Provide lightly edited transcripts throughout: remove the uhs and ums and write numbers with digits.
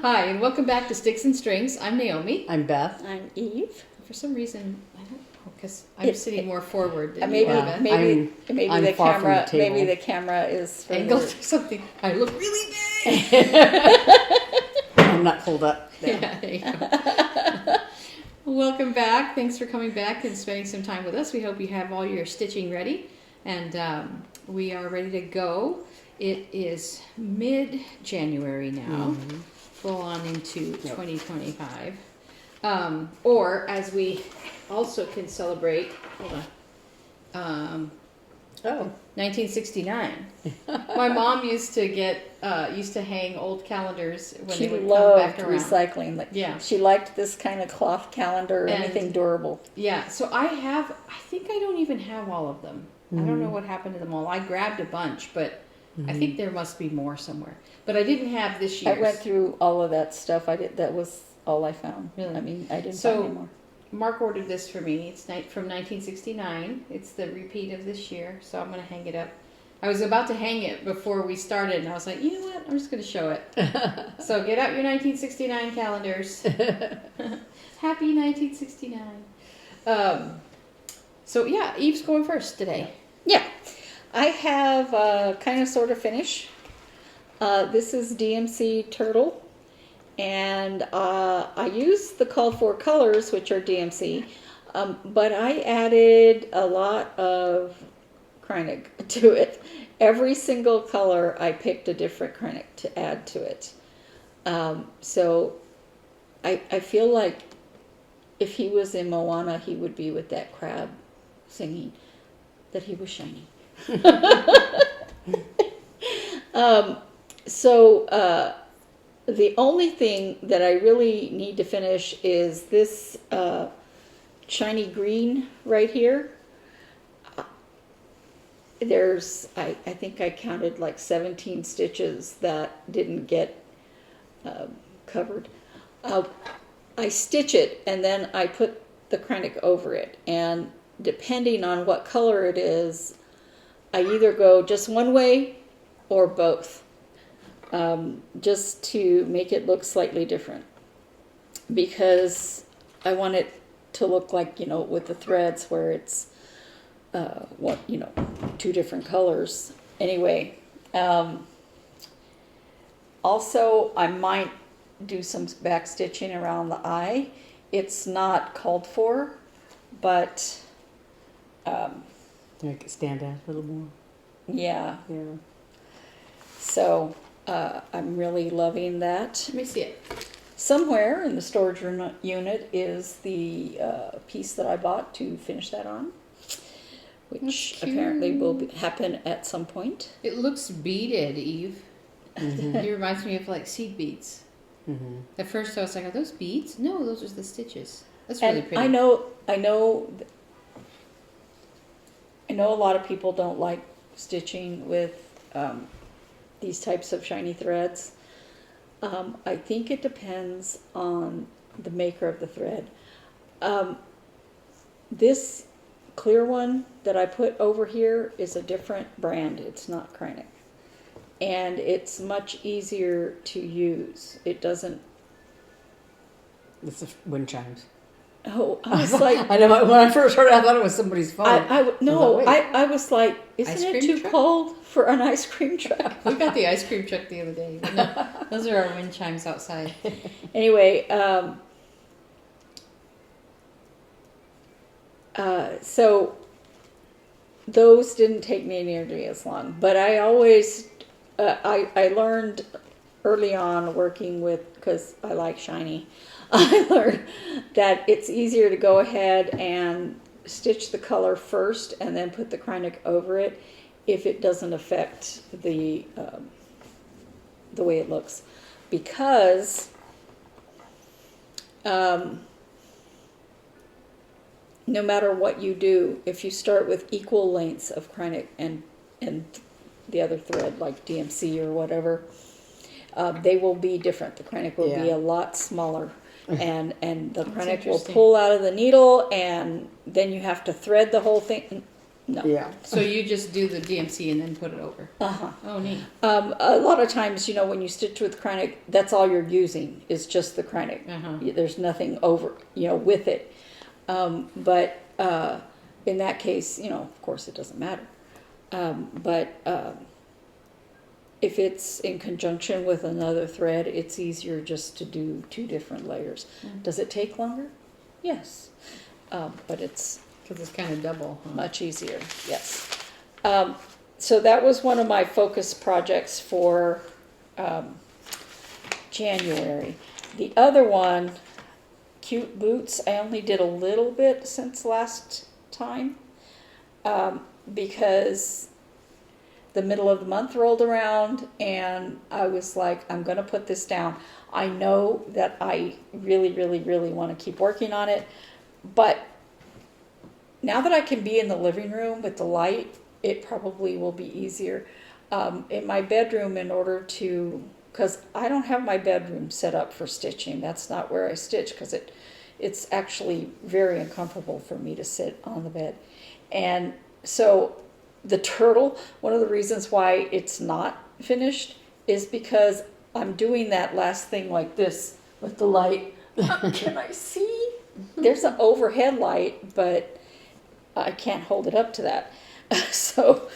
Hi, and welcome back to Sticks and Strings. I'm Naomi. I'm Beth. I'm Eve. For some reason, I don't know, because I'm sitting more forward than Maybe, you are, Beth. maybe I'm the far from the camera. table. Maybe the camera is further. Angled or something. I look really big. I'm not pulled up. Yeah, there you go. Welcome back. Thanks for coming back and spending some time with us. We hope you have all your stitching ready, and we are ready to go. It is mid-January now, full on into 2025. Or as we also can celebrate, hold on, 1969. My mom used to hang old calendars when they would come back around. Recycling. Yeah. She liked this kind of cloth calendar, or anything durable. Yeah, so I think I don't even have all of them. I don't know what happened to them all. I grabbed a bunch, but I think there must be more somewhere. But I didn't have this year's. I went through all of that stuff. That was all I found. Really? I mean, I didn't find any more. Mark ordered this for me. It's from 1969. It's the repeat of this year, so I'm going to hang it up. I was about to hang it before we started, and I was like, you know what? I'm just going to show it. So get out your 1969 calendars. Happy 1969. So yeah, Eve's going first today. Yeah. I have kind of sort of finish. This is DMC Turtle. And I used the called for colors, which are DMC, but I added a lot of Kreinig to it. Every single color, I picked a different Kreinig to add to it. So I feel like if he was in Moana, he would be with that crab singing that he was shiny. The only thing that I really need to finish is this shiny green right here. There's, I think I counted like 17 stitches that didn't get covered. I stitch it and then I put the Kreinig over it. And depending on what color it is, I either go just one way or both. Just to make it look slightly different, because I want it to look like, with the threads where it's two different colors. Anyway, also I might do some back stitching around the eye. It's not called for, but Make it stand out a little more. Yeah. Yeah. So I'm really loving that. Let me see it. Somewhere in the storage unit is the piece that I bought to finish that on, which apparently will happen at some point. It looks beaded, Eve. It reminds me of like seed beads. At first I was like, are those beads? No, those are the stitches. That's really pretty. I know a lot of people don't like stitching with these types of shiny threads. I think it depends on the maker of the thread. This clear one that I put over here is a different brand. It's not Kreinig. And it's much easier to use. It doesn't... It's the wind chimes. Oh, I was like... I know, when I first heard it, I thought it was somebody's phone. I was like, isn't it too cold for an ice cream truck? We got the ice cream truck the other day. No, those are our wind chimes outside. Anyway, so those didn't take me nearly as long. But I always, I learned early on working with, because I like shiny, I learned that it's easier to go ahead and stitch the color first and then put the Kreinig over it if it doesn't affect the way it looks. Because no matter what you do, if you start with equal lengths of Kreinig and the other thread like DMC or whatever, they will be different. The Kreinig will be a lot smaller. And the Kreinig will pull out of the needle, and then you have to thread the whole thing. No. Yeah. So you just do the DMC and then put it over. Uh-huh. Oh, neat. A lot of times, when you stitch with Kreinik, that's all you're using is just the Kreinik. Uh-huh. There's nothing over, with it. But in that case, of course it doesn't matter. But if it's in conjunction with another thread, it's easier just to do 2 different layers. Mm. Does it take longer? Yes. But it's Because it's kind of double. Huh? much easier, yes. So that was one of my focus projects for January. The other one, cute boots, I only did a little bit since last time because the middle of the month rolled around and I was like, I'm going to put this down. I know that I really, really, really want to keep working on it, but now that I can be in the living room with the light, it probably will be easier. In my bedroom, because I don't have my bedroom set up for stitching. That's not where I stitch because it's actually very uncomfortable for me to sit on the bed. And so the turtle, one of the reasons why it's not finished is because I'm doing that last thing like this with the light. Can I see? There's an overhead light, but I can't hold it up to that. So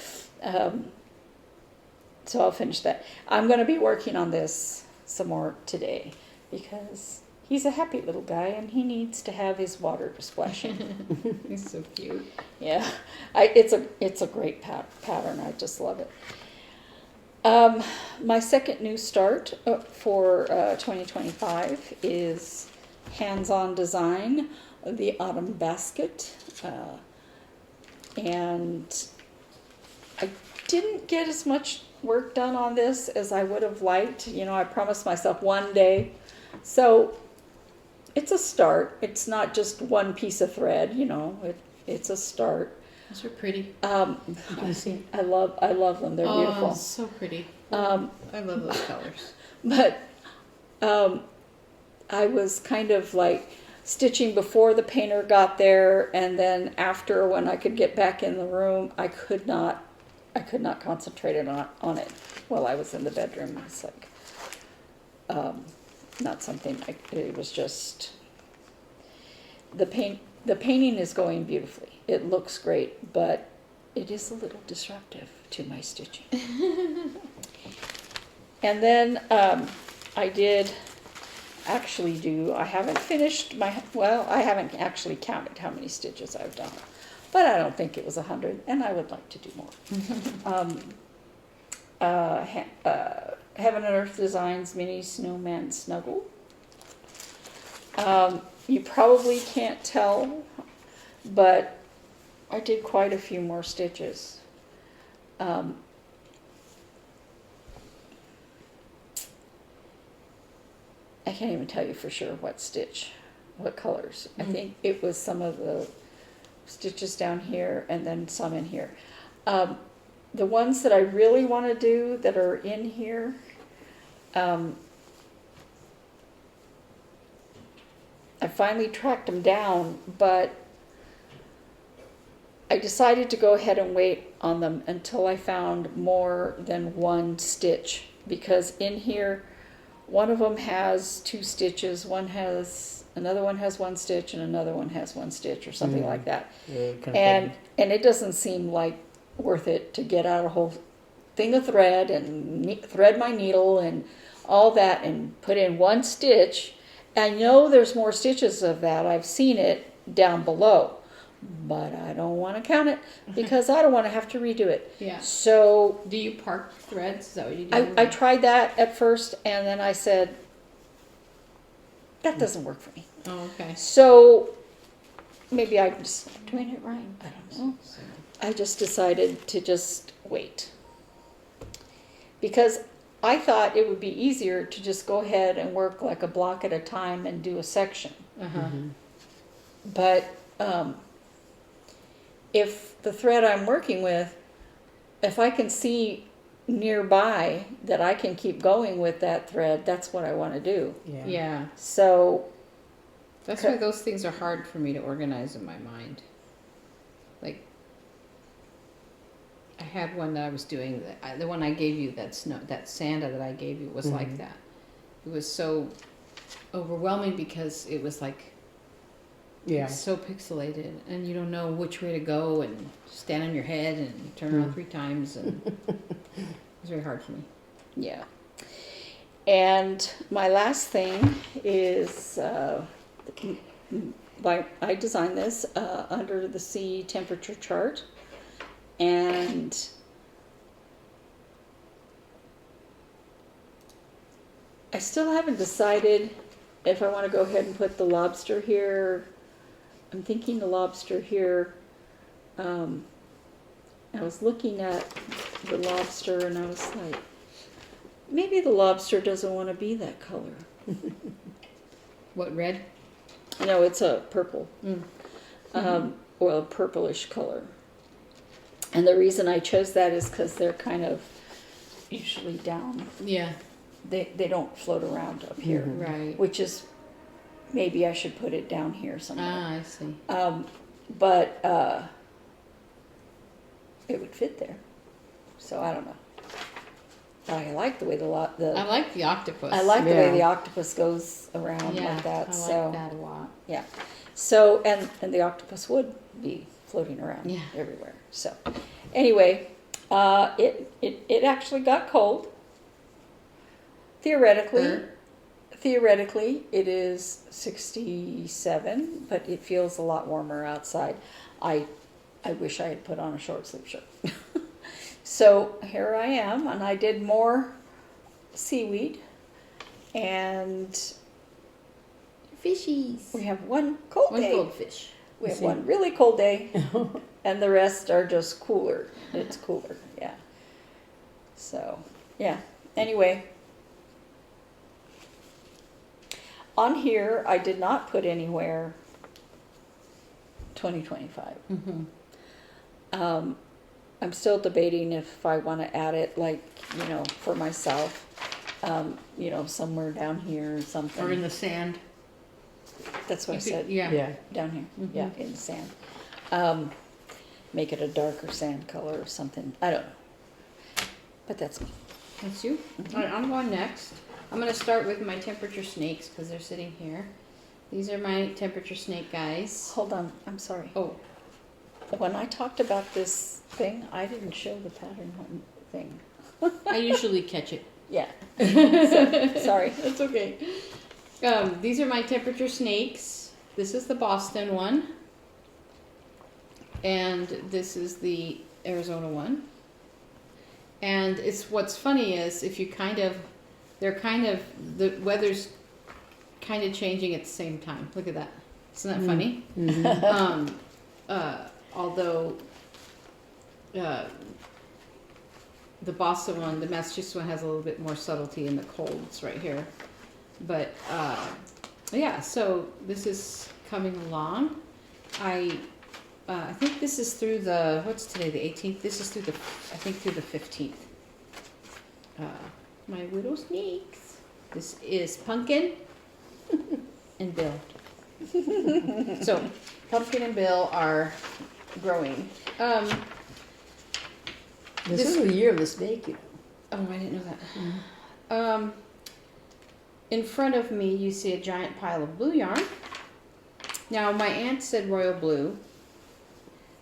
I'll finish that. I'm going to be working on this some more today because he's a happy little guy and he needs to have his water splashing. He's so cute. Yeah, it's a great pattern. I just love it. My second new start for 2025 is hands-on design, the autumn basket. And I didn't get as much work done on this as I would have liked. I promised myself one day. So it's a start. It's not just one piece of thread, it's a start. Those are pretty. I love them. They're beautiful. Oh, so pretty. I love those colors. But I was kind of like stitching before the painter got there, and then after, when I could get back in the room, I could not concentrate on it while I was in the bedroom. It's like not something it was just the painting is going beautifully. It looks great, but it is a little disruptive to my stitching. And then I haven't finished I haven't actually counted how many stitches I've done, but I don't think it was 100, and I would like to do more. Heaven and Earth Designs Mini Snowman Snuggle. You probably can't tell, but I did quite a few more stitches. I can't even tell you for sure what colors. I think it was some of the stitches down here and then some in here. The ones that I really want to do that are in here, I finally tracked them down, but I decided to go ahead and wait on them until I found more than one stitch, because in here one of them has 2 stitches, another one has 1 stitch, and another one has 1 stitch, or something like that. Yeah, And it doesn't seem like worth it to get out a whole thing of thread and thread my needle and all that and put in 1 stitch. I know there's more stitches of that. I've seen it down below, but I don't want to count it because I don't want to have to redo it. Yeah. So Do you park threads? Is that what you do? I tried that at first, and then I said, that doesn't work for me. Oh, okay. So maybe I'm just not doing it right. I don't know. I just decided to just wait, because I thought it would be easier to just go ahead and work like a block at a time and do a section. Uh-huh. But if the thread I'm working with, if I can see nearby that I can keep going with that thread, that's what I want to do. Yeah. Yeah. So That's why those things are hard for me to organize in my mind. Like, I had one that I was doing. The one I gave you, that Santa that I gave you was like that. It was so overwhelming because it was like Yeah. it's so pixelated, and you don't know which way to go, and stand on your head and turn around 3 times, and it was very hard for me. Yeah. And my last thing is, I designed this under the sea temperature chart, and I still haven't decided if I want to go ahead and put the lobster here. I'm thinking the lobster here. I was looking at the lobster and I was like, maybe the lobster doesn't want to be that color. What, red? No, it's a purple. Or a purplish color. And the reason I chose that is because they're kind of usually down. Yeah. They don't float around up here. Right. Which is, maybe I should put it down here somewhere. Ah, I see. But it would fit there. So I don't know. I like the way I like the octopus. I like the way Yeah. the octopus goes around Yeah, like that. I So like that a lot. yeah. So and the octopus would be floating around Yeah. everywhere. So anyway, it actually got cold. Theoretically, it is 67, but it feels a lot warmer outside. I wish I had put on a short sleeve shirt. So here I am, and I did more seaweed, and Fishies. we have one cold One day. goldfish. We have one really cold day, and the rest are just cooler. It's cooler, yeah. So, yeah. Anyway, on here, I did not put anywhere 2025. I'm still debating if I want to add it, like, for myself, somewhere down here or something. Or in the sand. That's what I said. Yeah. Yeah. Down here, yeah, in the sand. Make it a darker sand color or something. I don't know. But that's me. That's you? All right, I'm going next. I'm going to start with my temperature snakes because they're sitting here. These are my temperature snake guys. Hold on, I'm sorry. Oh, When I talked about this thing, I didn't show the pattern thing. I usually catch it. Yeah. So, sorry. That's okay. These are my temperature snakes. This is the Boston one. And this is the Arizona one. And what's funny is if you the weather's kind of changing at the same time. Look at that. Isn't that funny? Although the Boston one, the Massachusetts one has a little bit more subtlety in the colds right here. But yeah, so this is coming along. I think this is through what's today, the 18th? This is through the 15th. My widow snakes. This is Pumpkin and Bill. So Pumpkin and Bill are growing. This is the year of the snake, you know. Oh, I didn't know that. In front of me, you see a giant pile of blue yarn. Now, my aunt said royal blue.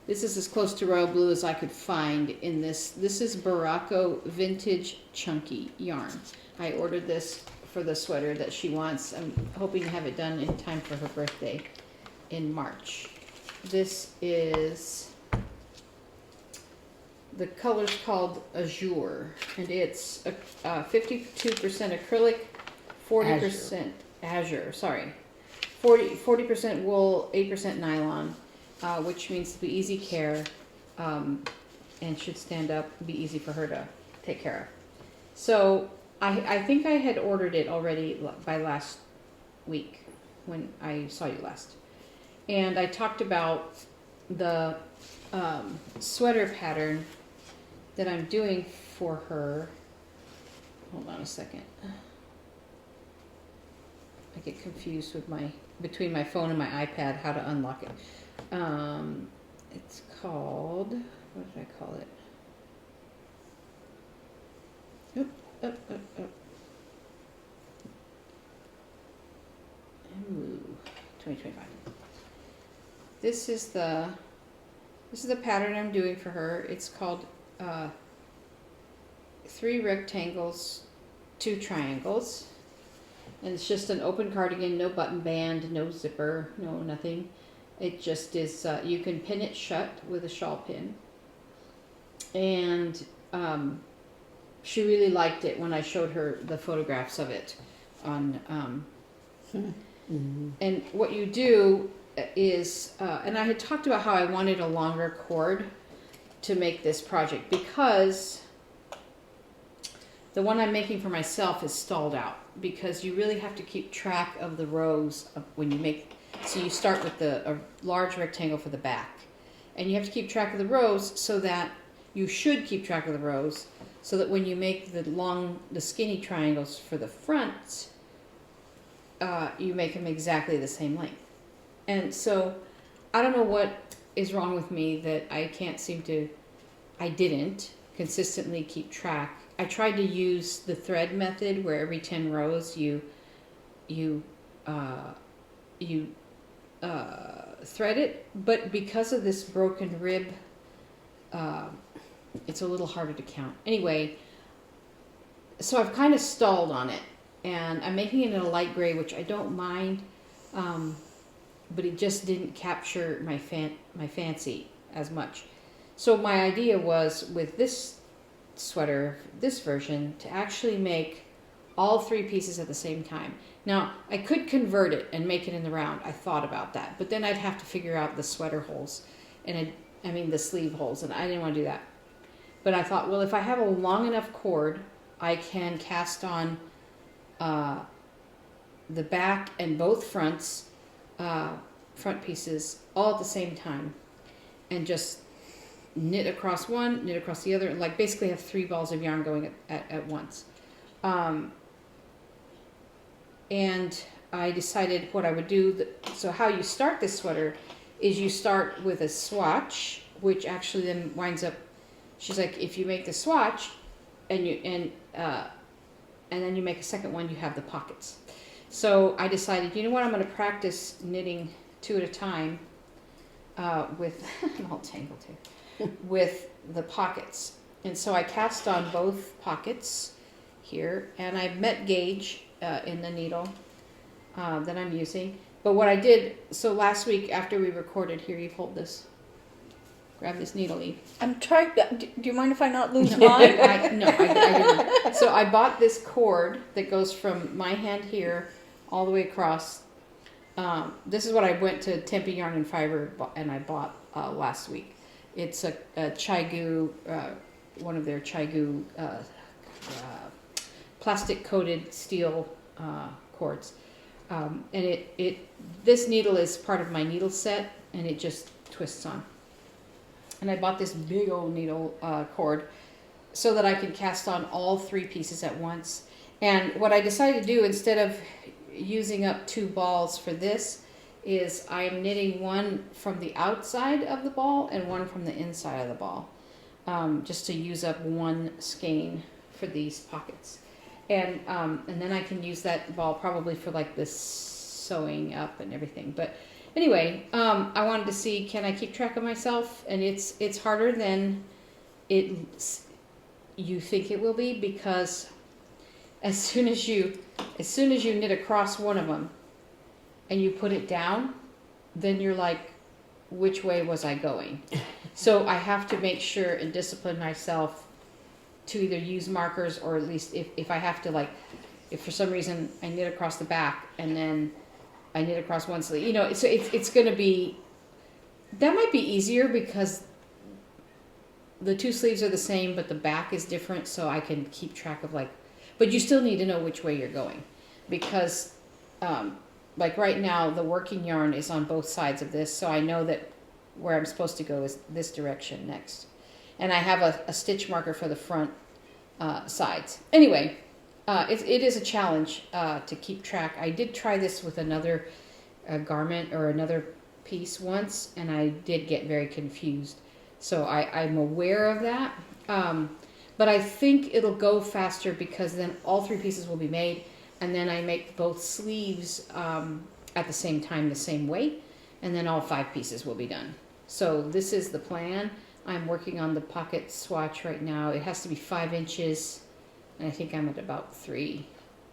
This is as close to royal blue as I could find in this. This is Baracco Vintage Chunky yarn. I ordered this for the sweater that she wants. I'm hoping to have it done in time for her birthday in March. This is, the color's called Azure, and it's 52% acrylic, 40% azure, sorry. 40% wool, 8% nylon, which means to be easy care, and should stand up, be easy for her to take care of. So I think I had ordered it already by last week when I saw you last. And I talked about the sweater pattern that I'm doing for her. Hold on a second. I get confused with between my phone and my iPad how to unlock it. It's called, what did I call it? Ooh, 2025. This is the pattern I'm doing for her. It's called 3 rectangles, 2 triangles. And it's just an open cardigan, no button band, no zipper, no nothing. It just is, you can pin it shut with a shawl pin. And she really liked it when I showed her the photographs of it on, and what you do is, and I had talked about how I wanted a longer cord to make this project because the one I'm making for myself is stalled out because you really have to keep track of the rows of when you make, so you start with a large rectangle for the back and you have to keep track of the rows so that you should keep track of the rows so that when you make the skinny triangles for the front, you make them exactly the same length. And so I don't know what is wrong with me that I didn't consistently keep track. I tried to use the thread method where every 10 rows you thread it, but because of this broken rib, it's a little harder to count. Anyway, so I've kind of stalled on it, and I'm making it in a light gray, which I don't mind, but it just didn't capture my fancy as much. So my idea was with this sweater, this version, to actually make all 3 pieces at the same time. Now, I could convert it and make it in the round. I thought about that, but then I'd have to figure out the sweater holes, and the sleeve holes, and I didn't want to do that. But I thought, well, if I have a long enough cord, I can cast on the back and both front pieces all at the same time, and just knit across one, knit across the other, and like basically have 3 balls of yarn going at once. And I decided what I would do. So how you start this sweater is you start with a swatch, which actually then winds up, she's like, if you make the swatch and then you make a second one, you have the pockets. So I decided, you know what, I'm going to practice knitting 2 at a time with, I'm all tangled here, with the pockets. And so I cast on both pockets here, and I met gauge in the needle that I'm using. But what I did, so last week after we recorded, here, you hold this. Grab this needle, Eve. I'm trying. Do you mind if I not lose mine? I didn't. So I bought this cord that goes from my hand here all the way across. This is what I went to Tempe Yarn and Fiber and I bought last week. It's a Chai-Gu, one of their Chai-Gu plastic coated steel cords. And this needle is part of my needle set, and it just twists on. And I bought this big old needle cord so that I can cast on all 3 pieces at once. And what I decided to do, instead of using up 2 balls for this, is I'm knitting one from the outside of the ball and one from the inside of the ball, just to use up 1 skein for these pockets. And then I can use that ball probably for like this sewing up and everything. But anyway, I wanted to see, can I keep track of myself? And it's harder than you think it will be, because as soon as you knit across one of them and you put it down, then you're like, which way was I going? So I have to make sure and discipline myself to either use markers, or at least if I have to, like, if for some reason I knit across the back and then I knit across one sleeve, so it's going to be, that might be easier because the 2 sleeves are the same, but the back is different, so I can keep track of, like, but you still need to know which way you're going, because like right now the working yarn is on both sides of this, so I know that where I'm supposed to go is this direction next. And I have a stitch marker for the front sides. Anyway, it is a challenge to keep track. I did try this with another garment or another piece once, and I did get very confused. So I'm aware of that. But I think it'll go faster because then all 3 pieces will be made, and then I make both sleeves at the same time, the same weight, and then all 5 pieces will be done. So this is the plan. I'm working on the pocket swatch right now. It has to be 5 inches, and I think I'm at about 3.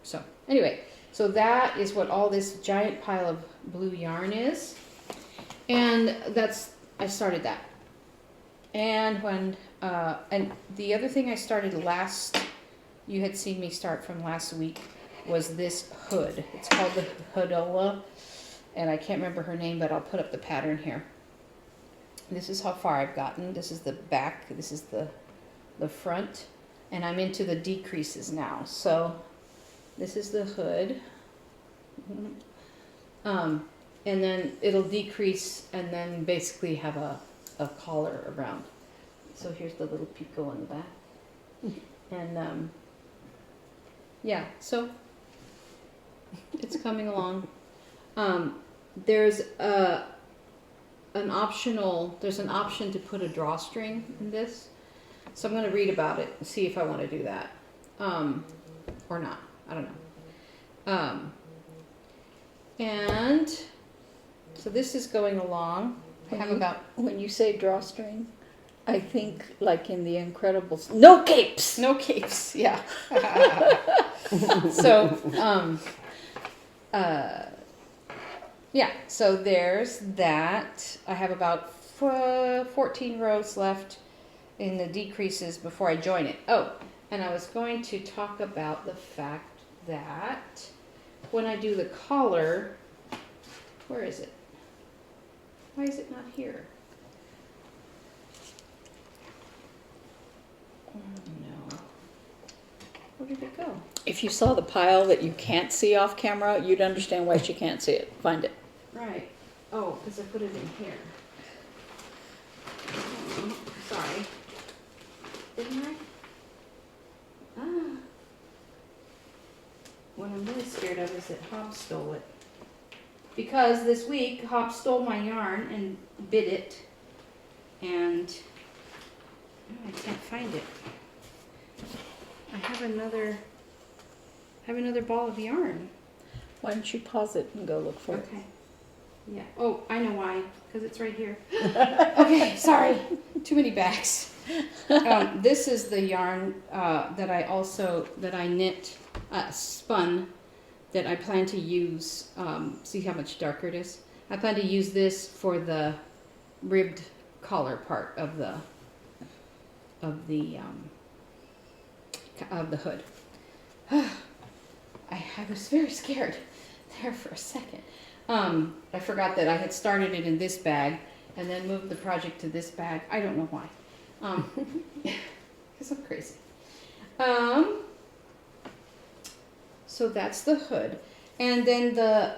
So anyway, so that is what all this giant pile of blue yarn is. And I started that. And and the other thing I started you had seen me start from last week, was this hood. It's called the Hoodola, and I can't remember her name, but I'll put up the pattern here. This is how far I've gotten. This is the back, this is the front, and I'm into the decreases now. So this is the hood. And then it'll decrease and then basically have a collar around. So here's the little picot in the back. And yeah, so it's coming along. There's an option to put a drawstring in this. So I'm going to read about it and see if I want to do that. Or not. I don't know. And so this is going along. I have about... When you say drawstring, I think like in The Incredibles, no capes! No capes, yeah. So, yeah, so there's that. I have about 14 rows left in the decreases before I join it. Oh, and I was going to talk about the fact that when I do the collar, where is it? Why is it not here? Oh, no. Where did it go? If you saw the pile that you can't see off camera, you'd understand why she can't see it. Find it. Right. Oh, because I put it in here. Oh, sorry. Didn't I? Ah. What I'm really scared of is that Hob stole it. Because this week, Hob stole my yarn and bit it. And oh, I can't find it. I have another ball of yarn. Why don't you pause it and go look for it? Okay. Yeah. Oh, I know why. Because it's right here. Okay, sorry. Too many bags. This is the yarn that I knit, spun, that I plan to use. See how much darker it is? I plan to use this for the ribbed collar part of the hood. I was very scared there for a second. I forgot that I had started it in this bag and then moved the project to this bag. I don't know why. Because I'm crazy. So that's the hood. And then the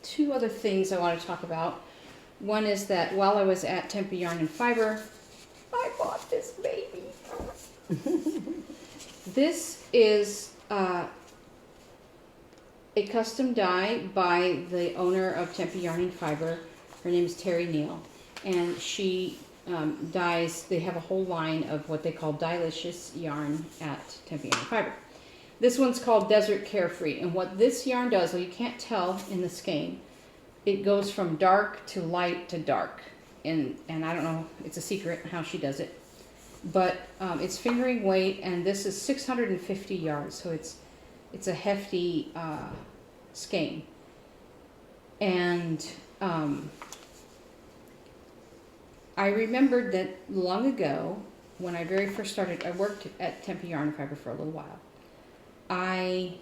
2 other things I want to talk about. One is that while I was at Tempe Yarn and Fiber, I bought this baby. This is a custom die by the owner of Tempe Yarn and Fiber. Her name is Terry Neal, and she dyes. They have a whole line of what they call Dye-licious yarn at Tempe Yarn and Fiber. This one's called Desert Carefree, and what this yarn does, well, you can't tell in the skein, it goes from dark to light to dark, and I don't know, it's a secret how she does it, but it's fingering weight, and this is 650 yards, so it's a hefty skein. And I remembered that long ago, when I very first started, I worked at Tempe Yarn and Fiber for a little while. I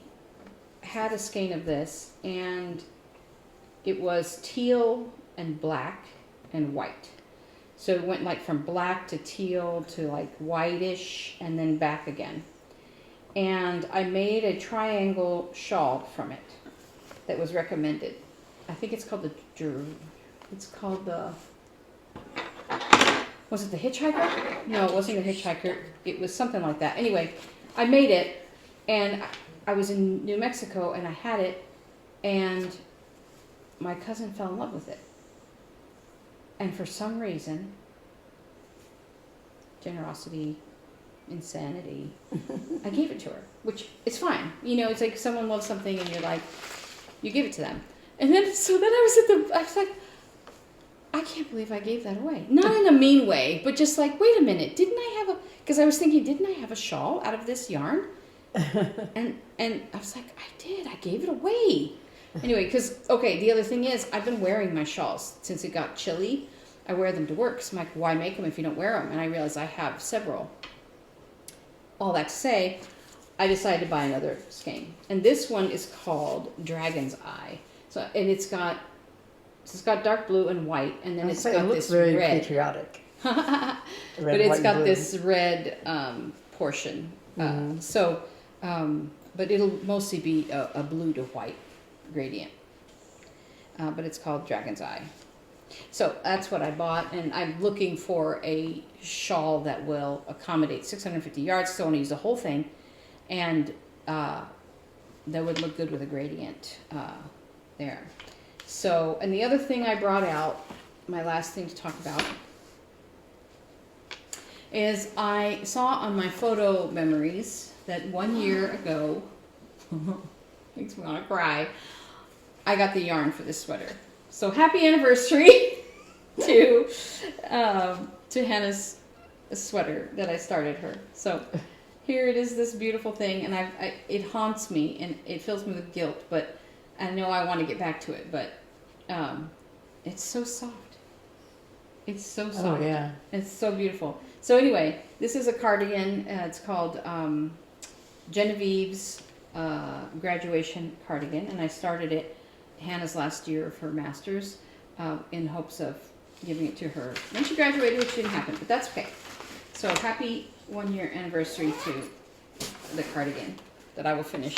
had a skein of this, and it was teal and black and white. So it went like from black to teal to like whitish and then back again. And I made a triangle shawl from it that was recommended. I think it's called was it the Hitchhiker? No, it wasn't the Hitchhiker. It was something like that. Anyway, I made it, and I was in New Mexico, and I had it, and my cousin fell in love with it. And for some reason, generosity insanity. I gave it to her, which is fine. You know, it's like someone loves something and you're like, you give it to them. And then, so then I was like, I can't believe I gave that away. Not in a mean way, but just like, wait a minute, because I was thinking, didn't I have a shawl out of this yarn? and I was like, I did, I gave it away. Anyway, because, okay, the other thing is, I've been wearing my shawls since it got chilly. I wear them to work, so I'm like, why make them if you don't wear them? And I realized I have several. All that to say, I decided to buy another skein. And this one is called Dragon's Eye. So, and it's got dark blue and white, and then it's got it looks this very red. patriotic. But Red, it's white, got and blue. this red portion. But it'll mostly be a blue to white gradient. But it's called Dragon's Eye. So that's what I bought, and I'm looking for a shawl that will accommodate 650 yards, so I want to use the whole thing, and that would look good with a gradient there. So, and the other thing I brought out, my last thing to talk about, is I saw on my photo memories that 1 year ago, makes me want to cry, I got the yarn for this sweater. So happy anniversary to Hannah's sweater that I started her. So here it is, this beautiful thing, and it haunts me and it fills me with guilt, but I know I want to get back to it, but it's so soft. It's so soft. Oh, yeah. It's so beautiful. So anyway, this is a cardigan. It's called Genevieve's graduation cardigan, and I started it Hannah's last year of her master's in hopes of giving it to her when she graduated, which didn't happen, but that's okay. So happy 1 year anniversary to the cardigan that I will finish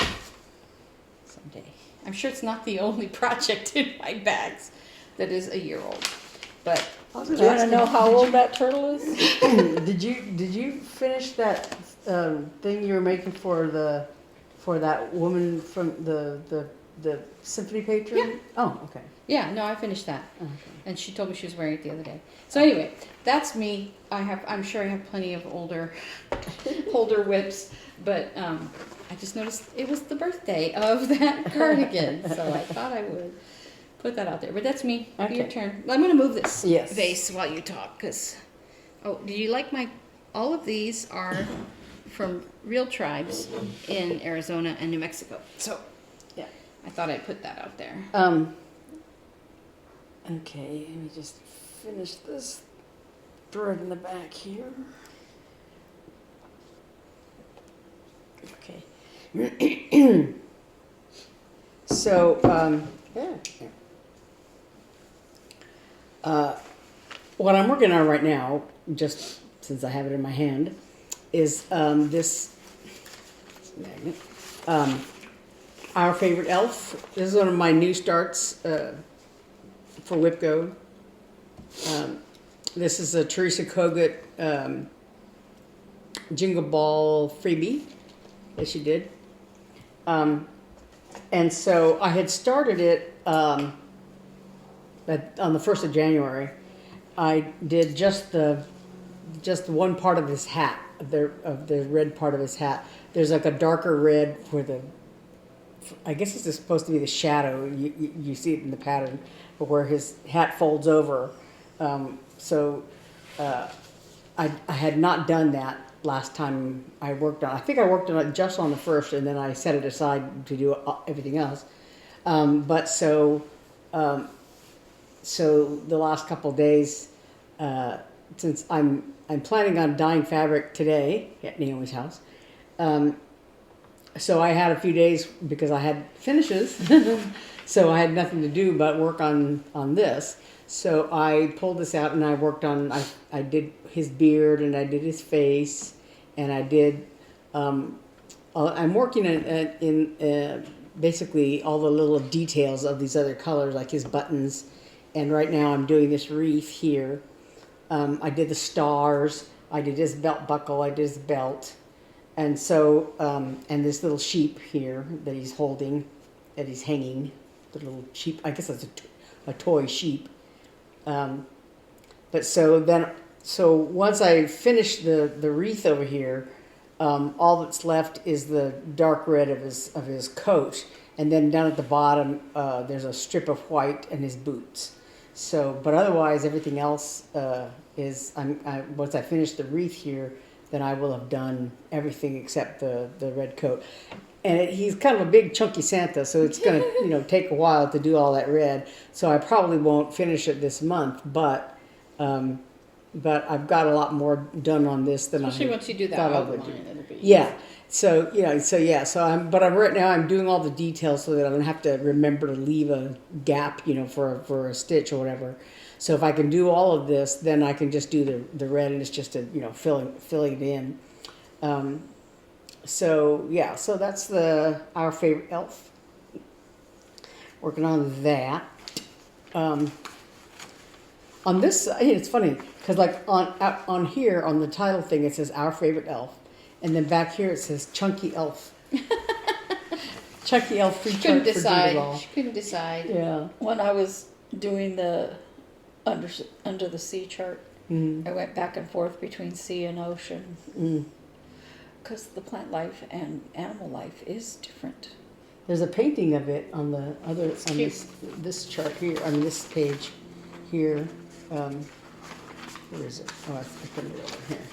someday. I'm sure it's not the only project in my bags that is a year old, but Do you want to know how old that turtle is? Did you finish that thing you were making for that woman from the symphony patron? Yeah. Oh, okay. yeah, no, I finished that. Okay. And she told me she was wearing it the other day. So anyway, that's me. I'm sure I have plenty of older whips, but I just noticed it was the birthday of that cardigan, so I thought I would put that out there. But that's me. Okay. Your turn. I'm going to move this Yes. vase while you talk, because do you like all of these are from real tribes in Arizona and New Mexico. So Yeah. I thought I'd put that out there. Okay, let me just finish this thread in the back here. Okay. So, what I'm working on right now, just since I have it in my hand, is this magnet. Our Favorite Elf. This is one of my new starts for WIP-GO. This is a Teresa Kogut Jingle Ball freebie that she did. And so I had started it on the 1st of January. I did just one part of his hat, of the red part of his hat. There's like a darker red for I guess this is supposed to be the shadow. You see it in the pattern, but where his hat folds over. So I had not done that last time I worked on it. I think I worked on it just on the 1st, and then I set it aside to do everything else. But so the last couple of days, since I'm planning on dyeing fabric today at Naomi's house, so I had a few days because I had finishes, so I had nothing to do but work on this. So I pulled this out and I worked on, I did his beard and I did his face and I did, I'm working in basically all the little details of these other colors, like his buttons. And right now I'm doing this wreath here. I did the stars, I did his belt buckle, I did his belt. And so, and this little sheep here that he's holding, that he's hanging, the little sheep, I guess that's a toy sheep. But so so once I finish the wreath over here, all that's left is the dark red of his coat, and then down at the bottom there's a strip of white and his boots. So, but otherwise everything else is once I finish the wreath here, then I will have done everything except the red coat. And he's kind of a big chunky Santa, so it's going to take a while to do all that red. So I probably won't finish it this month, but I've got a lot more done on this than Especially I once you do that thought I would outline, do. it'll be Yeah. So I'm right now I'm doing all the details so that I don't have to remember to leave a gap, for a stitch or whatever. So if I can do all of this, then I can just do the red, and it's just filling it in. So that's our favorite elf. Working on that. On this, it's funny because like on here on the title thing it says our favorite elf, and then back here it says chunky elf. Chunky elf free She couldn't chart for decide. Doodle. She couldn't decide. Yeah. When I was doing the under the sea chart, I went back and forth between sea and ocean because the plant life and animal life is different. There's a painting of it on the other on cute. this chart here, on this page here. Where is it? Oh, I put it over here.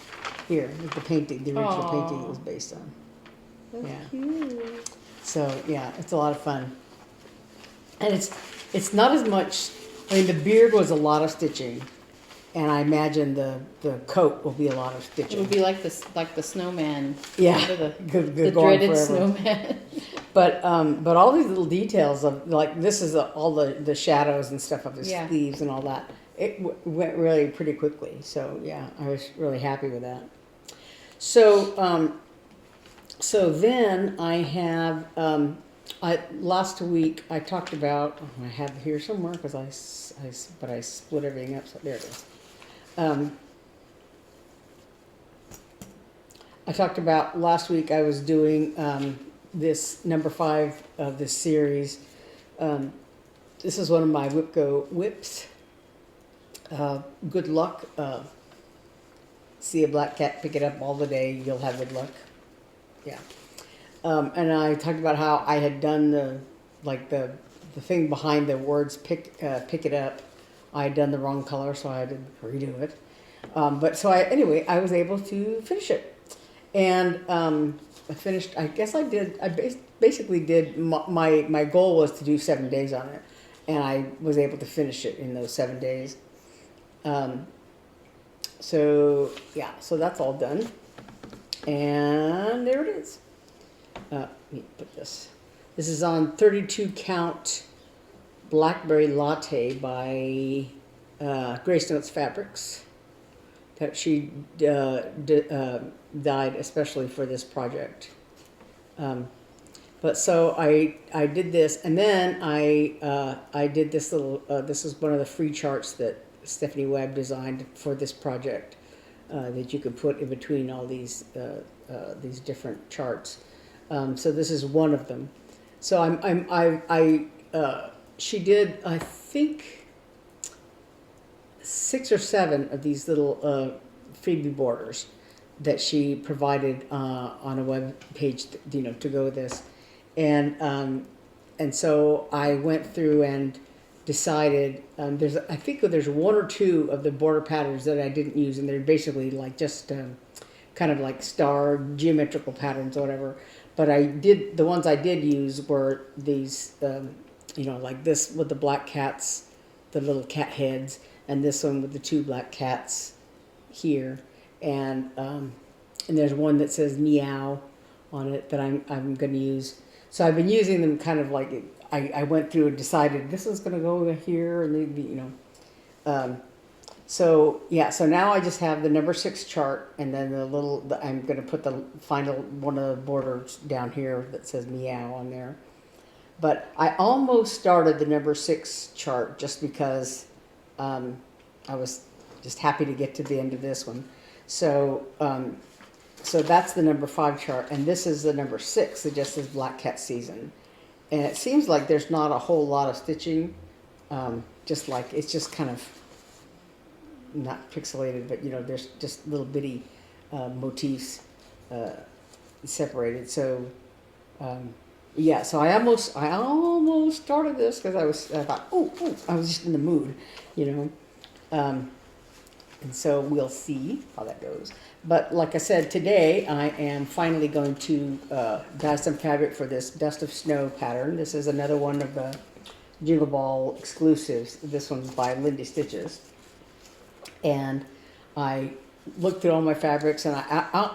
Here, the painting, the original painting it was based on. That's Yeah. cute. So yeah, it's a lot of fun. And it's not as much. I mean, the beard was a lot of stitching, and I imagine the coat will be a lot of stitching. It'll be like the snowman. Yeah, Remember good the going dreaded forever. snowman. But all these little details of like this is all the shadows and stuff of his Yeah. sleeves and all that. It went really pretty quickly. So yeah, I was really happy with that. So then I have last week I talked about I have it here somewhere because I split everything up. So there it is. I talked about last week I was doing this number 5 of this series. This is one of my WIP-GO whips. Good luck. See a black cat, pick it up all the day, you'll have good luck. Yeah. And I talked about how I had done the thing behind the words pick it up. I had done the wrong color, so I had to redo it. I was able to finish it. And I finished, I guess I basically did, my goal was to do 7 days on it. And I was able to finish it in those 7 days. So that's all done. And there it is. Let me put this. This is on 32 count Blackberry Latte by Grace Notes Fabrics. That she dyed especially for this project. But so I did this, and then I did this little. This is one of the free charts that Stephanie Webb designed for this project that you could put in between all these different charts. So this is one of them. So she did, I think, 6 or 7 of these little freebie borders that she provided on a web page, to go with this, and so I went through and decided I think there's 1 or 2 of the border patterns that I didn't use, and they're basically like just kind of like star geometrical patterns or whatever. But the ones I did use were these, like this with the black cats, the little cat heads, and this one with the 2 black cats here, and there's one that says meow on it that I'm going to use. So I've been using them kind of like I went through and decided this is going to go here, and so now I just have the number 6 chart, and then I'm going to put the final one of the borders down here that says meow on there. But I almost started the number 6 chart just because I was just happy to get to the end of this one. So that's the number 5 chart, and this is the number 6 that just says Black Cat Season. And it seems like there's not a whole lot of stitching, it's just kind of not pixelated, but there's just little bitty motifs separated. So yeah, so I almost started this because I thought, I was just in the mood, and so we'll see how that goes. But like I said, today I am finally going to dye some fabric for this Dust of Snow pattern. This is another one of the Jingle Ball exclusives. This one's by Lindy Stitches. And I looked through all my fabrics, and I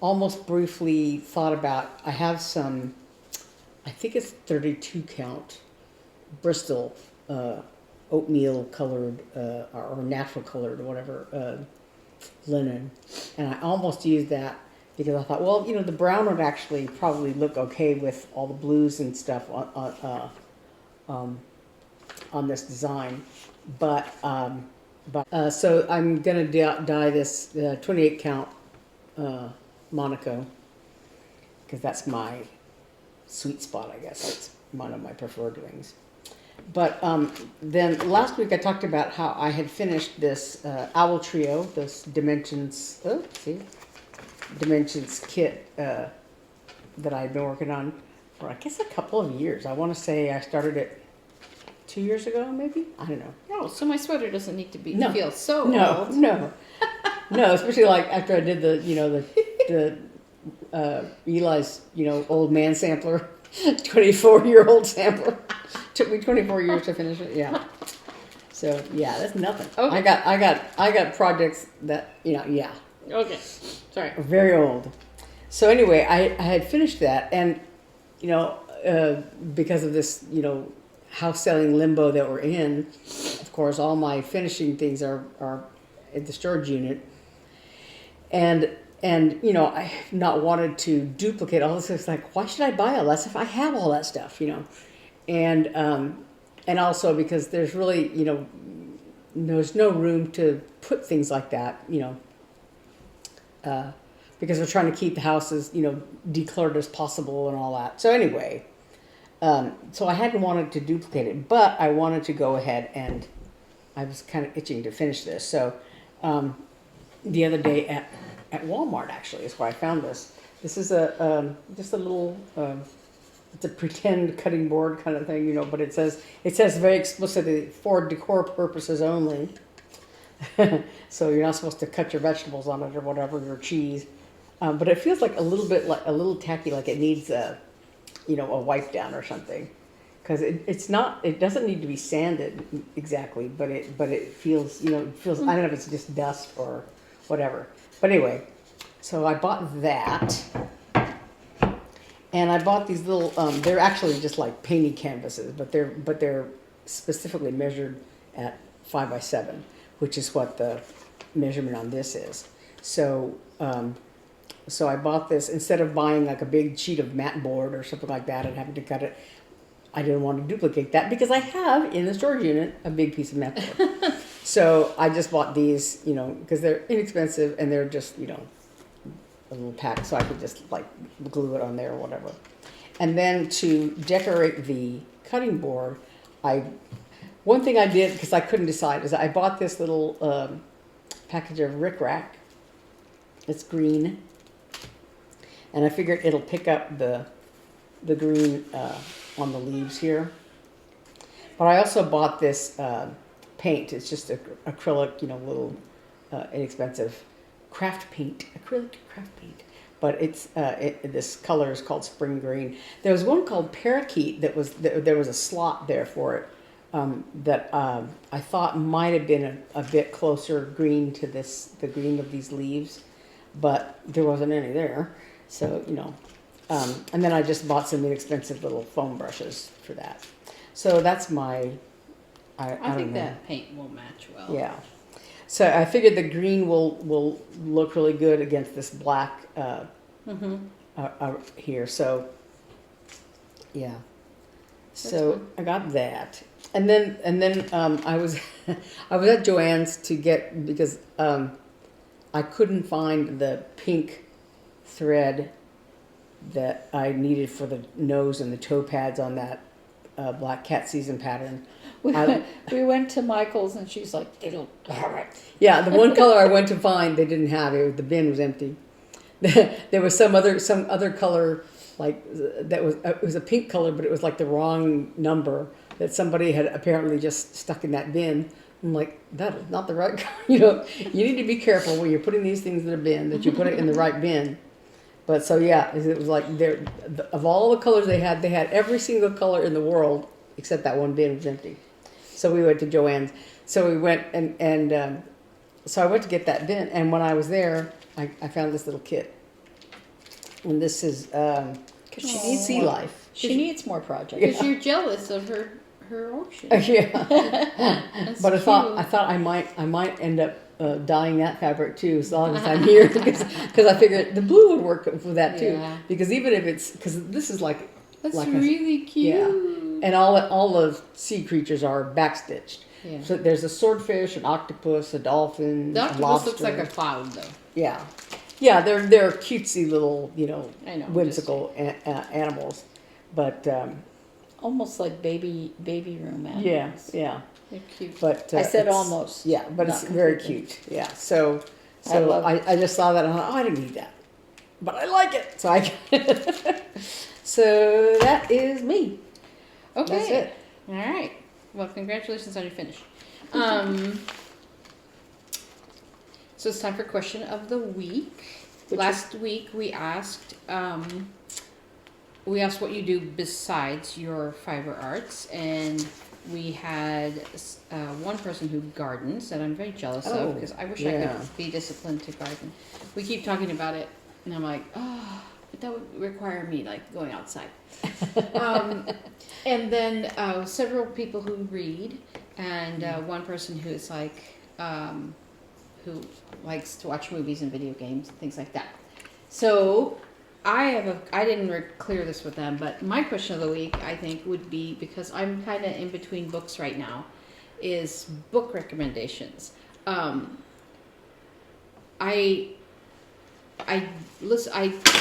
almost briefly thought about, I have some, I think it's 32 count Bristol oatmeal colored or natural colored or whatever linen, and I almost used that because I thought, well, the brown would actually probably look okay with all the blues and stuff on this design, but so I'm gonna dye this 28 count Monaco because that's my sweet spot, I guess. It's one of my preferred rings. But then last week I talked about how I had finished this Owl Trio, this Dimensions kit that I've been working on for, I guess, a couple of years. I want to say I started it 2 years ago, maybe? I don't know. Oh, so my sweater doesn't need to feel so old. No, especially like after I did the Eli's, old man sampler, 24-year-old sampler. Took me 24 years to finish it. Yeah. So yeah, that's nothing. Okay. I got projects that yeah. Okay. Sorry. Are very old. So anyway, I had finished that, and because of this house selling limbo that we're in, of course, all my finishing things are at the storage unit, and I not wanted to duplicate all this. It's like, why should I buy all that stuff? I have all that stuff, and also because there's really, there's no room to put things like that, because we're trying to keep the house as, decluttered as possible and all that. So anyway, so I hadn't wanted to duplicate it, but I wanted to go ahead, and I was kind of itching to finish this. So the other day at Walmart, actually, is where I found this. This is just a little... it's a pretend cutting board kind of thing, but it says very explicitly for decor purposes only. So you're not supposed to cut your vegetables on it or whatever, your cheese. But it feels like a little tacky, like it needs a wipe down or something, because it doesn't need to be sanded exactly, but it feels, I don't know if it's just dust or whatever. But anyway, so I bought that. And I bought these little, they're actually just like painted canvases, but they're specifically measured at 5 by 7, which is what the measurement on this is. So, so I bought this, instead of buying like a big sheet of mat board or something like that and having to cut it, I didn't want to duplicate that because I have in the storage unit a big piece of mat board. So I just bought these, because they're inexpensive and they're just, a little pack, so I could just like glue it on there or whatever. And then to decorate the cutting board, one thing I did, because I couldn't decide, is I bought this little package of rickrack. It's green, and I figured it'll pick up the green on the leaves here. But I also bought this paint. It's just acrylic, little inexpensive craft paint, acrylic craft paint, but it's this color is called spring green. There was one called parakeet there was a slot there for it that I thought might have been a bit closer green to the green of these leaves, but there wasn't any there. So and then I just bought some inexpensive little foam brushes for that. So that's my. I think that paint will match well. Yeah. So I figured the green will look really good against this black here. So yeah. So I got that, and then I was at Joann's to get, because I couldn't find the pink thread that I needed for the nose and the toe pads on that Black Cat Season pattern. We went to Michael's and she's like, they don't have it. Yeah, the one color I went to find, they didn't have it. The bin was empty. There was some other color, like that was it was a pink color, but it was like the wrong number that somebody had apparently just stuck in that bin. I'm like, that is not the right color. You need to be careful when you're putting these things in a bin that you put it in the right bin. But so yeah, it was like of all the colors they had every single color in the world except that one bin was empty. So we went to Joann's. So we went and so I went to get that bin, and when I was there, I found this little kit. And this is Because she needs Sea more. Life. She needs more projects. Because you're jealous of her ocean. Yeah. That's But I thought cute. I might end up dyeing that fabric too, as long as I'm here, because I figured the blue would work for that too. Yeah. Because even if it's because this is like That's like really cute. yeah. And all the sea creatures are backstitched. Yeah. So there's a swordfish, an octopus, a dolphin, The a octopus lobster. looks like a cloud, though. Yeah, yeah. They're cutesy little I know, whimsical animals, but Almost like baby room animals. yeah. They're cute. But I said it's- almost. Yeah, but Not it's very completely. cute. Yeah. So love I just saw that and I thought, oh, I didn't need that, but I like it. So so that is me. Okay. That's it. All right. Well, congratulations on your finish. So it's time for question of the week. Last week we asked what you do besides your fiber arts, and we had one person who gardens that I'm very jealous Oh, of because I wish I yeah. could be disciplined to garden. We keep talking about it, and I'm like, oh, but that would require me like going outside. And then several people who read, and one person who is like who likes to watch movies and video games and things like that. So I didn't clear this with them, but my question of the week I think would be, because I'm kind of in between books right now, is book recommendations. I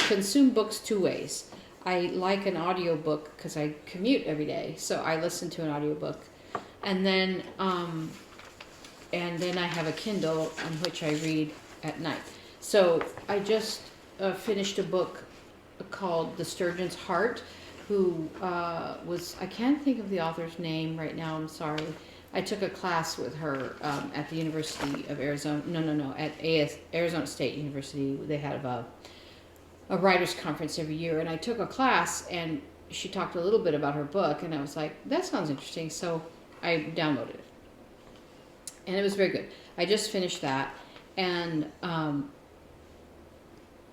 consume books two ways. I like an audiobook because I commute every day, so I listen to an audiobook, and then I have a Kindle on which I read at night. So I just finished a book called The Sturgeon's Heart, who I can't think of the author's name right now, I'm sorry. I took a class with her at the University of Arizona, at Arizona State University. They had a writer's conference every year, and I took a class, and she talked a little bit about her book, and I was like, that sounds interesting, so I downloaded it. And it was very good. I just finished that, and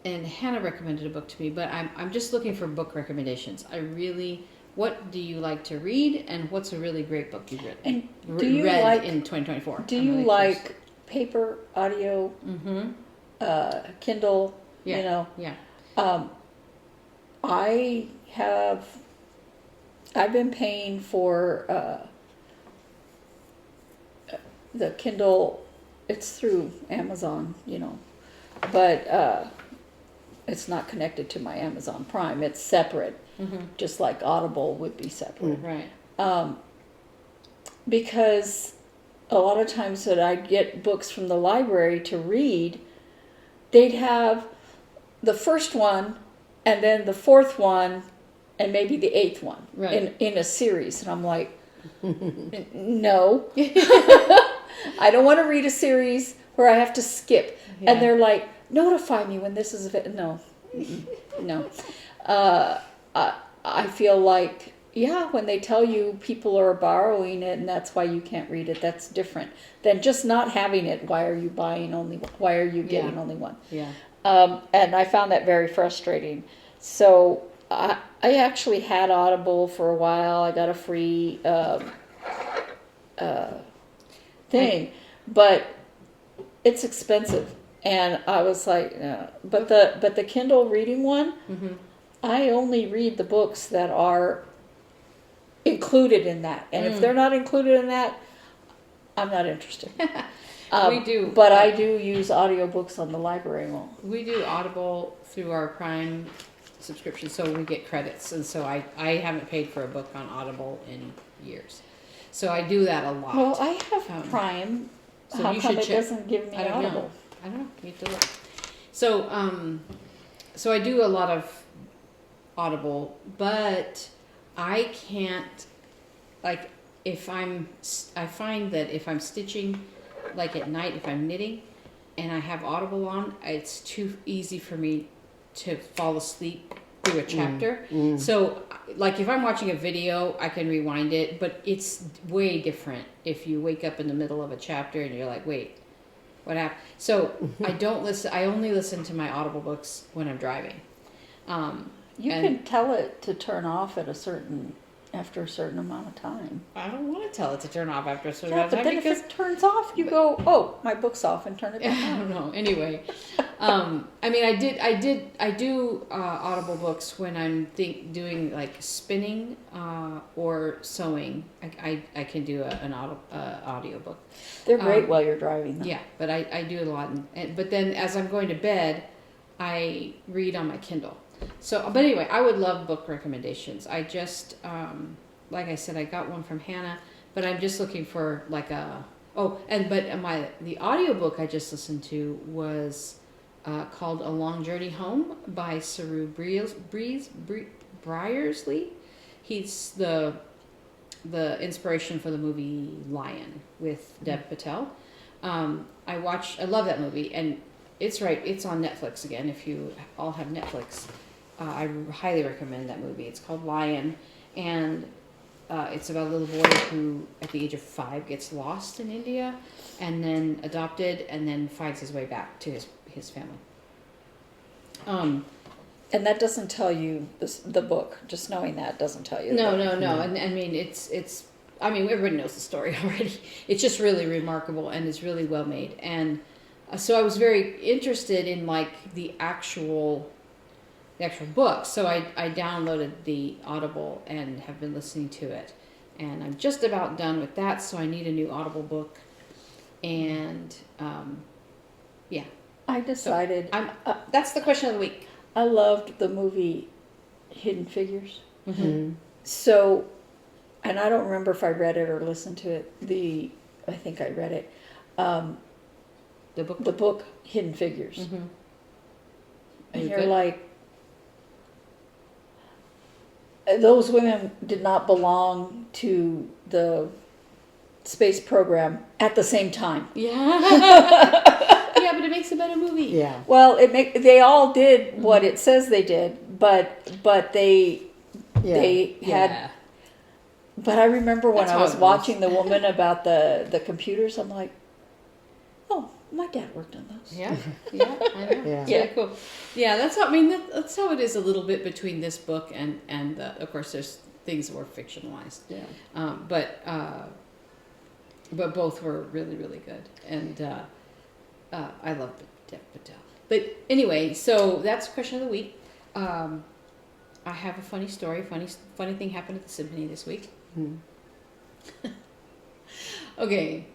Hannah recommended a book to me, but I'm just looking for book recommendations. What do you like to read, and what's a really great book you've read? And do you read like in 2024? Do you like paper, audio, Kindle? Yeah. Yeah. I've been paying for the Kindle. It's through Amazon, but it's not connected to my Amazon Prime. It's separate, just like Audible would be separate. Right. Because a lot of times that I'd get books from the library to read, they'd have the first one and then the fourth one and maybe the eighth one in a series. And I'm like, no. I don't want to read a series where I have to skip. Yeah. And they're like, notify me when this is no. I feel like, when they tell you people are borrowing it and that's why you can't read it, that's different than just not having it. Why are you getting only one? Yeah. And I found that very frustrating. So I actually had Audible for a while. I got a free thing, but it's expensive. And I was like, but the Kindle reading one, I only read the books that are included in that. And if they're not included in that, I'm not interested. We do. But I do use audiobooks on the library wall. We do Audible through our Prime subscription, so we get credits. And so I haven't paid for a book on Audible in years. So I do that a lot. Well, I have Prime. So How you come should it check. doesn't give me I don't Audible? know. I don't know. You have to look. So, so I do a lot of Audible, but I can't, like, I find that if I'm stitching, like at night, if I'm knitting, and I have Audible on, it's too easy for me to fall asleep through a chapter. So, like, if I'm watching a video, I can rewind it, but it's way different if you wake up in the middle of a chapter and you're like, wait, what happened? So I don't listen. I only listen to my Audible books when I'm driving. You can tell it to turn off at after a certain amount of time. I don't want to tell it to turn off after a certain Yeah, amount of but time then because if it turns off, you go, oh, my book's off, and turn it back I on. don't know. Anyway, I mean, I do Audible books when I'm doing like spinning or sewing. I can do an audio book. They're great while you're driving, though. Yeah, but I do it a lot. But then as I'm going to bed, I read on my Kindle. So, but anyway, I would love book recommendations. I just, like I said, I got one from Hannah, but I'm just looking for like the audiobook I just listened to was called A Long Journey Home by Saru Briersley. He's the inspiration for the movie Lion with Dev Patel. I love that movie, and it's on Netflix again. If you all have Netflix, I highly recommend that movie. It's called Lion, and it's about a little boy who, at the age of 5, gets lost in India, and then adopted, and then finds his way back to his family. And that doesn't tell you the book. Just knowing that doesn't tell you. No. And I mean, I mean, everybody knows the story already. It's just really remarkable, and it's really well made. And so I was very interested in like the actual book. So I downloaded the Audible and have been listening to it. And I'm just about done with that, so I need a new Audible book. And yeah. I decided. So that's the question of the week. I loved the movie Hidden Figures. Mm-hmm. So, and I don't remember if I read it or listened to it. I think I read it. The book? The book Hidden Figures. Mm-hmm. And you're like, those women did not belong to the space program at the same time. Yeah. Yeah, but it makes a better movie. Yeah. Well, they all did what it says they did, but they had. But I remember when I was watching the woman about the computers, I'm like, oh, my dad worked on those. Yeah, I know. Yeah. Yeah, cool. Yeah, that's how, I mean, that's how it is a little bit between this book and of course, there's things that were fictionalized. Yeah. But both were really, really good. And I love Dev Patel. But anyway, so that's question of the week. I have a funny story. Funny thing happened at the symphony this week. Okay,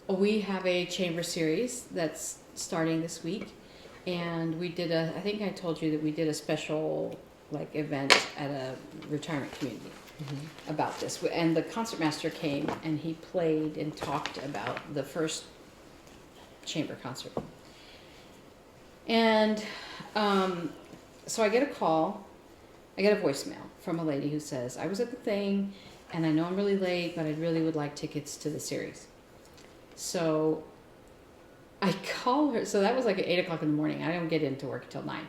we have a chamber series that's starting this week, and we did I think I told you that we did a special like event at a retirement community about this, and the concertmaster came and he played and talked about the first chamber concert. And so I get a voicemail from a lady who says, I was at the thing and I know I'm really late, but I really would like tickets to the series. So I call her. So that was like at 8 o'clock in the morning. I don't get into work until 9.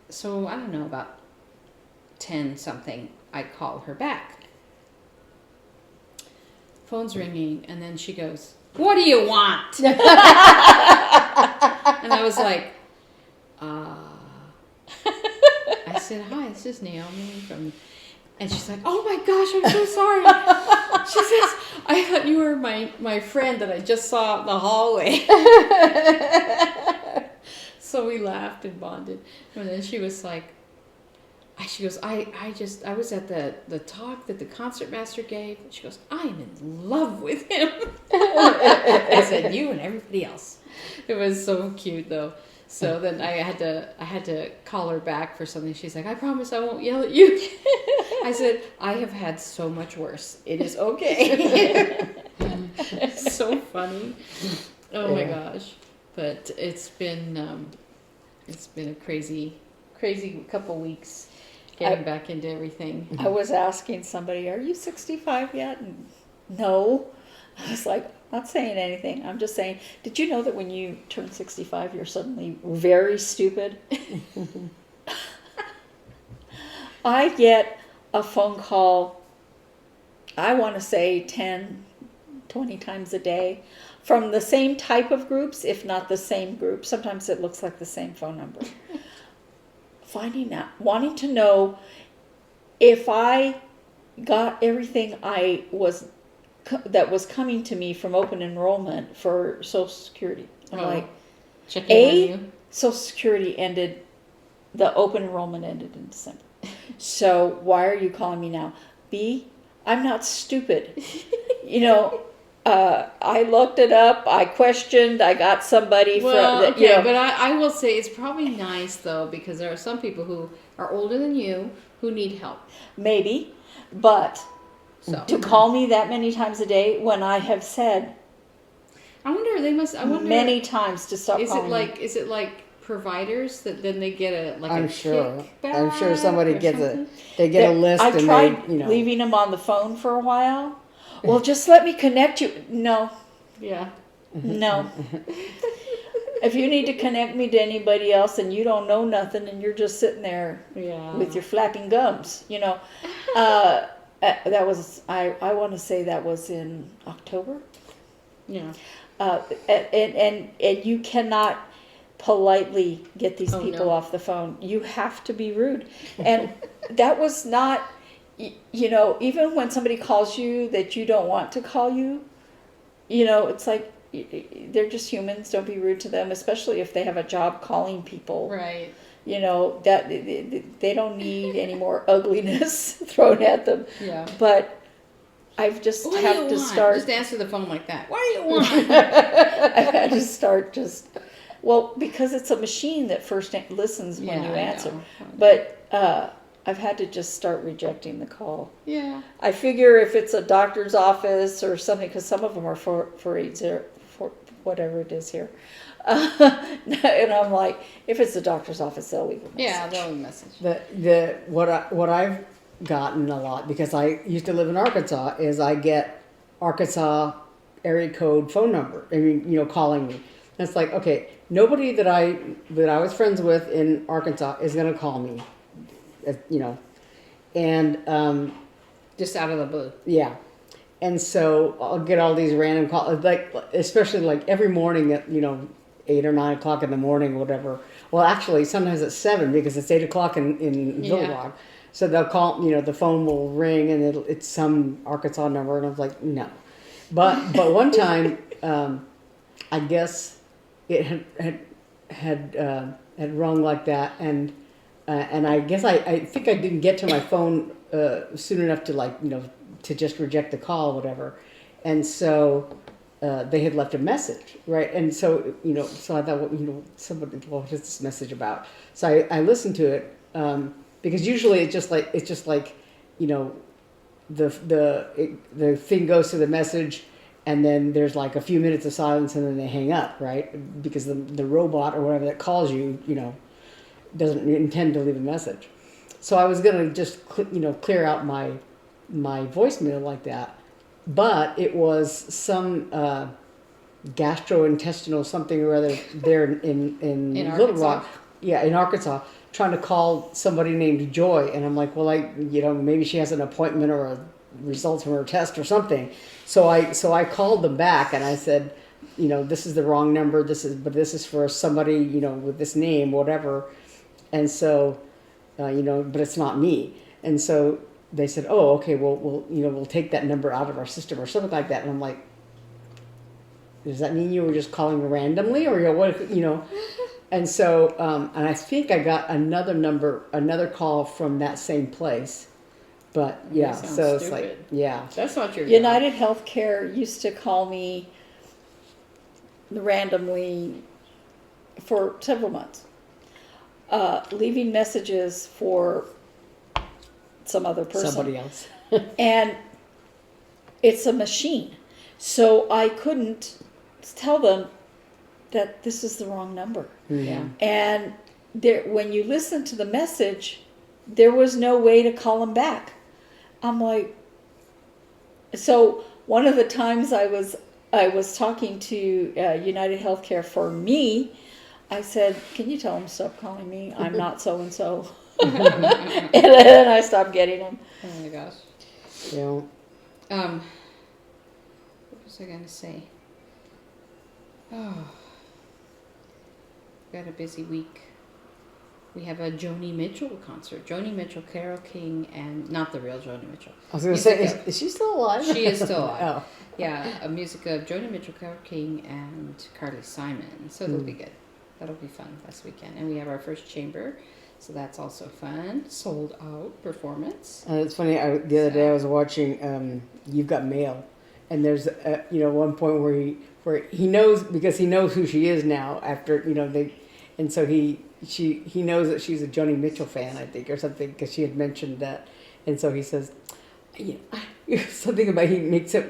So I don't know, about 10 something, I call her back. Phone's ringing, and then she goes, what do you want? And I was like, I said, hi, this is Naomi from, and she's like, oh my gosh, I'm so sorry. She says, I thought you were my friend that I just saw in the hallway. So we laughed and bonded. And then she was like, she goes, I was at the talk that the concertmaster gave. She goes, I'm in love with him. I said, you and everybody else. It was so cute though. So then I had to call her back for something. She's like, I promise I won't yell at you. I said, I have had so much worse. It is okay. It's so funny. Oh my gosh. But it's been a crazy couple weeks getting back into everything. I was asking somebody, are you 65 yet? And no. I was like, not saying anything. I'm just saying, did you know that when you turn 65, you're suddenly very stupid? I get a phone call, I want to say 10, 20 times a day from the same type of groups, if not the same group. Sometimes it looks like the same phone number. Finding out, wanting to know if I got everything that was coming to me from open enrollment for Social Security. I'm like, checking on you. Social Security ended, the open enrollment ended in December. So why are you calling me now? B, I'm not stupid. I looked it up. I questioned. I got somebody but I will say it's probably nice though, because there are some people who are older than you who need help. Maybe, but So to call me that many times a day when I have said I wonder many times to stop calling me. Is it like providers that then they get a I'm sure kickback somebody or gets something? they get a list. I and tried they, leaving them on the phone for a while. Well, just let me connect you. No, Yeah. no. If you need to connect me to anybody else and you don't know nothing and you're just sitting there Yeah. with your flapping gums, that was, I want to say that was in October. Yeah. And you cannot politely get these people no. off the phone. You have to be rude. And that was not, even when somebody calls you that you don't want to call you, it's like, they're just humans. Don't be rude to them, especially if they have a job calling people. Right. That they don't need any more ugliness thrown at them. Yeah. But I've just What have do you to want? start. Just answer the phone like that. What do you want? I've had to start because it's a machine that first listens when you I answer. know. But I've had to just start rejecting the call. Yeah. I figure if it's a doctor's office or something, because some of them are 480, whatever it is here. And I'm like, if it's the doctor's office, they'll leave a message. Yeah, they'll leave a message. What I've gotten a lot, because I used to live in Arkansas, is I get Arkansas area code phone number. I mean, calling me. And it's like, okay, nobody that I was friends with in Arkansas is going to call me, and Just out of the blue. yeah. And so I'll get all these random calls, especially like every morning at 8 or 9 o'clock in the morning, whatever. Well, actually, sometimes it's 7 because it's 8 o'clock in Little Rock. So they'll call, the phone will ring and it's some Arkansas number, and I was like, no. But one time, I guess it had rung like that, and I guess I think I didn't get to my phone soon enough to to just reject the call or whatever, and so they had left a message, right? And so so I thought, somebody, what is this message about? So I listened to it because usually it's just like the thing goes to the message, and then there's like a few minutes of silence, and then they hang up, right? Because the robot or whatever that calls you, doesn't intend to leave a message. So I was gonna just clear out my voicemail like that, but it was some gastrointestinal something or other there in Little Rock, in Arkansas, trying to call somebody named Joy, and I'm like, well, maybe she has an appointment or a results from her test or something. So I called them back and I said, this is the wrong number. This is for somebody with this name, whatever, and so but it's not me, and so they said, oh, okay, well, we'll take that number out of our system or something like that. And I'm like, does that mean you were just calling randomly or what, And so, and I think I got another call from that same place. But yeah, so it's stupid. like, yeah. That's not your United Healthcare used to call me randomly for several months, leaving messages for some other person. Somebody else. And it's a machine. So I couldn't tell them that this is the wrong number. Yeah. And there, when you listen to the message, there was no way to call them back. I'm like, so one of the times I was talking to United Healthcare for me, I said, can you tell them to stop calling me? I'm not so-and-so. And then I stopped getting them. Oh my gosh. Yeah. What was I going to say? Oh, got a busy week. We have a Joni Mitchell concert. Joni Mitchell, Carole King, and not the real Joni Mitchell. I was going to say, is she still alive? She is still alive. Oh. Yeah, a music of Joni Mitchell, Carole King, and Carly Simon. So that'll be good. That'll be fun this weekend. And we have our first chamber, so that's also fun. Sold out performance. And it's funny, the other day I was watching You've Got Mail, and there's one point where he knows, because he knows who she is now after and so he knows that she's a Joni Mitchell fan, I think, or something, because she had mentioned that, and so he says, something about, he makes up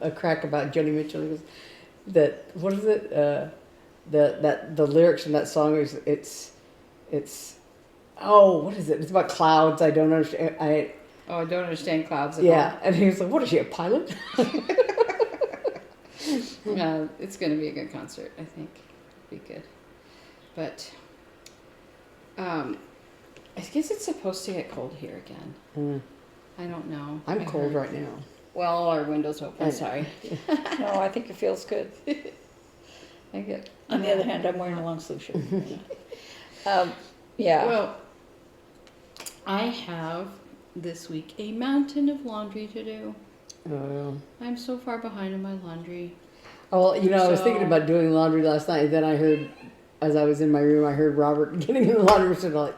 a crack about Joni Mitchell. He goes, that, what is it? The lyrics in that song is what is it? It's about clouds. I don't understand. I don't understand clouds at all. Yeah, and he was like, "What is she, a pilot?" It's going to be a good concert, I think. It'll be good. But I guess it's supposed to get cold here again. I don't know. I'm cold right now. Well, our window's open. Sorry. No, I think it feels good. I get. On the other hand, I'm wearing a long sleeve shirt. Yeah. Well, I have this week a mountain of laundry to do. I'm so far behind on my laundry. Oh, well, I was thinking about doing laundry last night, and then I heard, as I was in my room, I heard Robert getting in the laundry machine, like,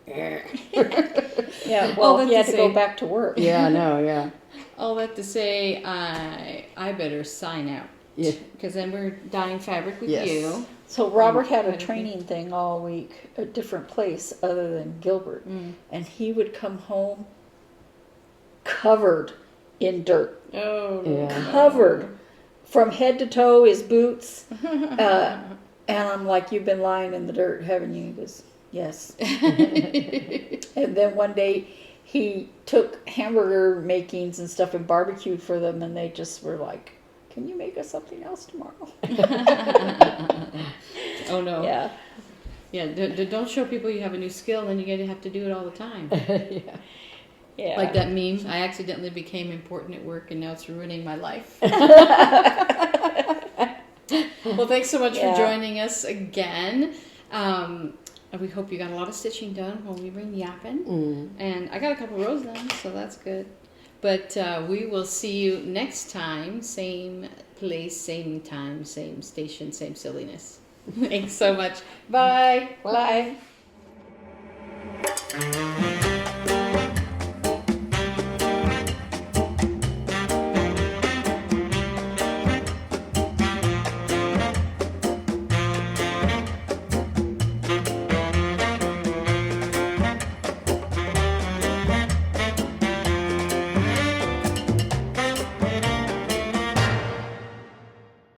yeah, well, he had to go back to work. Yeah, I know, yeah. All that to say, I better sign out. Yeah. Because then we're dyeing fabric with you. So Robert had a training thing all week, a different place other than Gilbert. And he would come home covered in dirt. Oh, yeah. Covered from head to toe, his boots. And I'm like, you've been lying in the dirt, haven't you? He goes, yes. And then one day he took hamburger makings and stuff and barbecued for them, and they just were like, can you make us something else tomorrow? Oh, no. Yeah. Yeah, don't show people you have a new skill, then you're going to have to do it all the time. Yeah. Yeah. Like that meme, I accidentally became important at work and now it's ruining my life. Well, thanks so much for joining us again. We hope you got a lot of stitching done while we were yapping. And I got a couple rows done, so that's good. But we will see you next time. Same place, same time, same station, same silliness. Thanks so much. Bye. Bye. Bye.